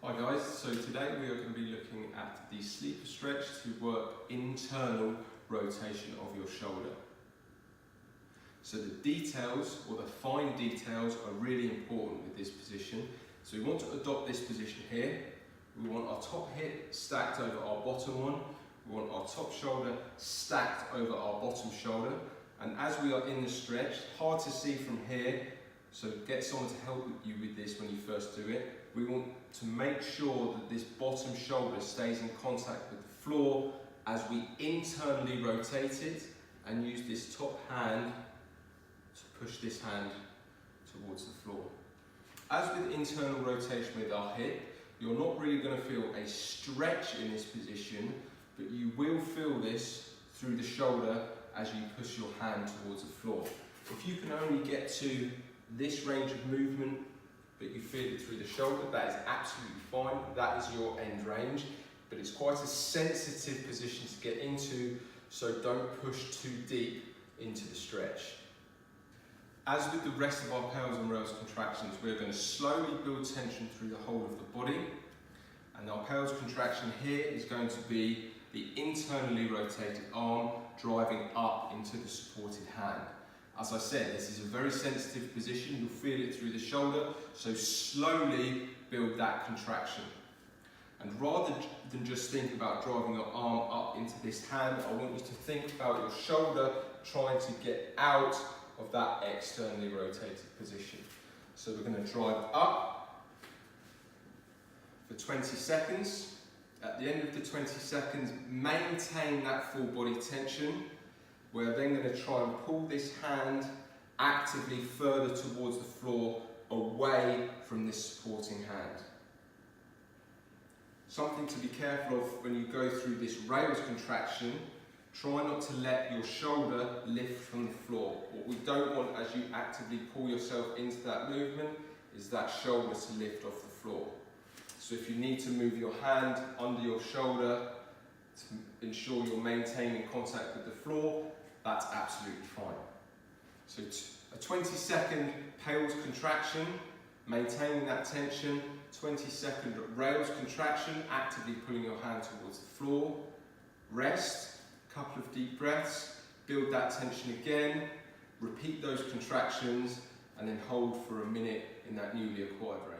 Hi guys, so today we are going to be looking at the sleeper stretch to work internal rotation of your shoulder. So the details, or the fine details, are really important with this position. So we want to adopt this position here. We want our top hip stacked over our bottom one. We want our top shoulder stacked over our bottom shoulder. And as we are in the stretch, hard to see from here, so get someone to help you with this when you first do it. We want to make sure that this bottom shoulder stays in contact with the floor as we internally rotate it and use this top hand to push this hand towards the floor. As with internal rotation with our hip, you're not really going to feel a stretch in this position, but you will feel this through the shoulder as you push your hand towards the floor. If you can only get to this range of movement, but you feel it through the shoulder, that is absolutely fine. That is your end range, but it's quite a sensitive position to get into, so don't push too deep into the stretch. As with the rest of our PAILS and rails contractions, we're going to slowly build tension through the whole of the body, and our PAILS contraction here is going to be the internally rotated arm driving up into the supported hand. As I said, this is a very sensitive position. You'll feel it through the shoulder, so slowly build that contraction. And rather than just think about driving your arm up into this hand, I want you to think about your shoulder trying to get out of that externally rotated position. So we're going to drive up for 20 seconds. At the end of the 20 seconds, maintain that full body tension. We're then going to try and pull this hand actively further towards the floor, away from this supporting hand. Something to be careful of when you go through this rails contraction, try not to let your shoulder lift from the floor. What we don't want as you actively pull yourself into that movement is that shoulder to lift off the floor. So if you need to move your hand under your shoulder to ensure you're maintaining contact with the floor, that's absolutely fine. So a 20-second PAILS contraction, maintaining that tension, 20-second rails contraction, actively pulling your hand towards the floor, rest, a couple of deep breaths, build that tension again, repeat those contractions, and then hold for a minute in that newly acquired rest.